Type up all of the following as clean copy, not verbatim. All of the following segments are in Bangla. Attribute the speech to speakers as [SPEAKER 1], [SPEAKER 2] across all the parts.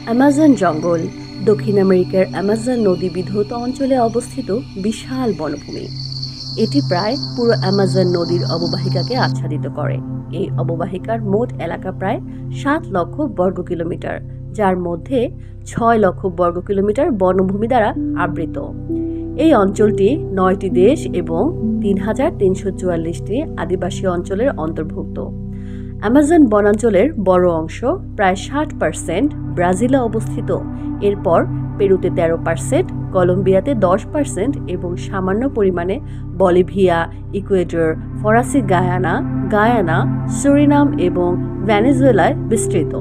[SPEAKER 1] অ্যামাজন জঙ্গল দক্ষিণ আমেরিকার অ্যামাজন নদী বিধৌত অঞ্চলে অবস্থিত বিশাল বনভূমি। এটি প্রায় পুরো অ্যামাজন নদীর অববাহিকাকে আচ্ছাদিত করে। এই অববাহিকার মোট এলাকা প্রায় 7 লক্ষ বর্গ কিলোমিটার, যার মধ্যে 6 লক্ষ বর্গ কিলোমিটার বনভূমি দ্বারা আবৃত। এই অঞ্চলটি 9টি দেশ এবং 3,344টি আদিবাসী অঞ্চলের অন্তর্ভুক্ত। অ্যামাজন বনাঞ্চলের বড় অংশ প্রায় 60% ব্রাজিলে অবস্থিত। এরপর পেরুতে 13%, কলম্বিয়াতে 10% এবং সামান্য পরিমাণে বলিভিয়া, ইকুয়েডর, ফরাসি গায়ানা, সুরিনাম এবং ভেনেজুয়েলায় বিস্তৃত।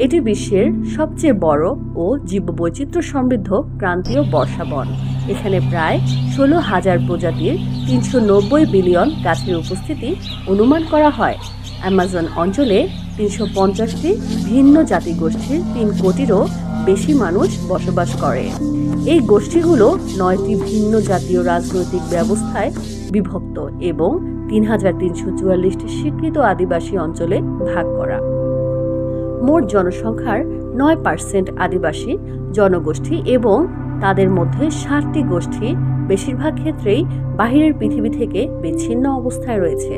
[SPEAKER 1] এটি বিশ্বের সবচেয়ে বড় ও জীববৈচিত্র্য সমৃদ্ধ ক্রান্তীয় বর্ষাবন। এখানে প্রায় 16,000 প্রজাতির 390 বিলিয়ন গাছের উপস্থিতি অনুমান করা হয়। অ্যামাজন অঞ্চলে 350টি ভিন্ন জাতিগোষ্ঠীর 3 কোটিরও বেশি মানুষ বসবাস করে। এই গোষ্ঠীগুলো 9টি ভিন্ন জাতীয় রাজনৈতিক ব্যবস্থায় বিভক্ত এবং 3,344টি স্বীকৃত আদিবাসী অঞ্চলে ভাগ করা। মোট জনসংখ্যার 9% আদিবাসী জনগোষ্ঠী এবং তাদের মধ্যে 60টি গোষ্ঠী বেশিরভাগ ক্ষেত্রেই বাহিরের পৃথিবী থেকে বিচ্ছিন্ন অবস্থায় রয়েছে।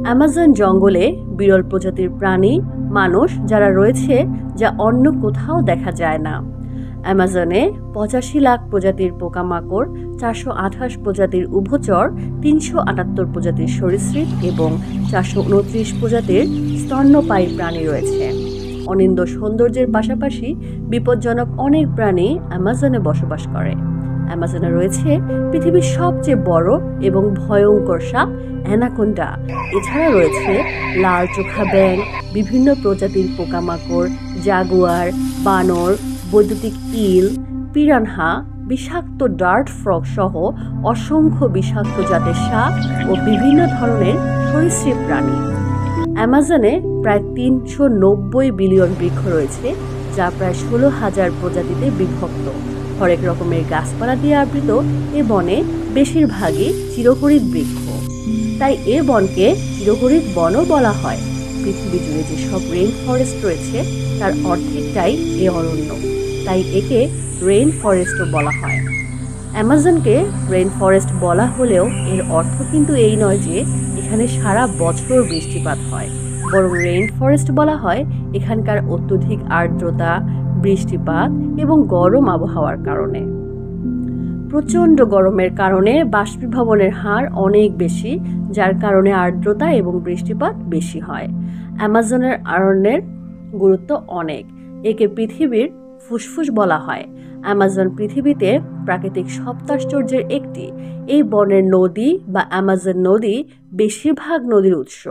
[SPEAKER 1] অ্যামাজন জঙ্গলে বিরল প্রজাতির প্রাণী, মানুষ যারা রয়েছে যা অন্য কোথাও দেখা যায় না। অ্যামাজনে 85 লাখ প্রজাতির পোকামাকড়, 428 প্রজাতির উভচর, 378 প্রজাতির সরীসৃপ এবং 429 প্রজাতির স্তন্যপায়ী প্রাণী রয়েছে। অনিন্দ্য সৌন্দর্যের পাশাপাশি বিপজ্জনক অনেক প্রাণী অ্যামাজনে বসবাস করে। অ্যামাজনে রয়েছে পৃথিবীর সবচেয়ে বড় এবং ভয়ঙ্কর সাপ অ্যানাকোন্ডা। এছাড়া রয়েছে লাল চোখা ব্যাঙ, বিভিন্ন প্রজাতির পোকামাকড়, জাগুয়ার, বানর, বৈদ্যুতিক ইল, পিরানহা, বিষাক্ত ডার্ট ফ্রগ সহ অসংখ্য বিষাক্ত জাতের সাপ ও বিভিন্ন ধরনের সরীসৃপ প্রাণী। অ্যামাজনে প্রায় 390 বিলিয়ন বৃক্ষ রয়েছে, যা প্রায় 16,000 প্রজাতিতে বিভক্ত। হরেক রকমের গাছপালা দিয়ে আবৃত এ বনে বেশিরভাগই চিরহরিৎ বৃক্ষ, তাই এ বনকে চিরহরিৎ বনও বলা হয়। পৃথিবী জুড়ে যেসব রেইন ফরেস্ট রয়েছে তার অর্ধেকটাই এ অরণ্য, তাই একে রেইন ফরেস্টও বলা হয়। অ্যামাজনকে রেইন ফরেস্ট বলা হলেও এর অর্থ কিন্তু এই নয় যে এখানে সারা বছর বৃষ্টিপাত হয়, বরং রেইন ফরেস্ট বলা হয় এখানকার অত্যধিক আর্দ্রতা, বৃষ্টিপাত এবং গরম আবহাওয়ার কারণে। প্রচণ্ড গরমের কারণে বাষ্পীভবনের হার অনেক বেশি, যার কারণে আর্দ্রতা এবং বৃষ্টিপাত বেশি হয়। অ্যামাজনের অরণ্যের গুরুত্ব অনেক। একে পৃথিবীর ফুসফুস বলা হয়। অ্যামাজন পৃথিবীতে প্রাকৃতিক সপ্তাশ্চর্যের একটি। এই বনের নদী বা অ্যামাজন নদী বেশিরভাগ নদীর উৎস।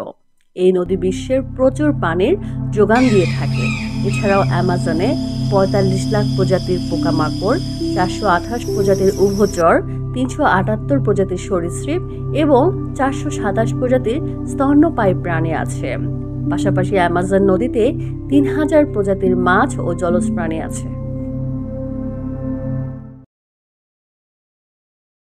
[SPEAKER 1] এই নদী বিশ্বের প্রচুর পানির যোগান দিয়ে থাকে। এছাড়াও অ্যামাজনে 45 লাখ প্রজাতির পোকামাকড়, 428 প্রজাতির উভচর, 378 প্রজাতির সরীসৃপ এবং 427 প্রজাতির স্তন্যপায়ী প্রাণী আছে। পাশাপাশি অ্যামাজন নদীতে 3,000 প্রজাতির মাছ ও জলজ প্রাণী আছে।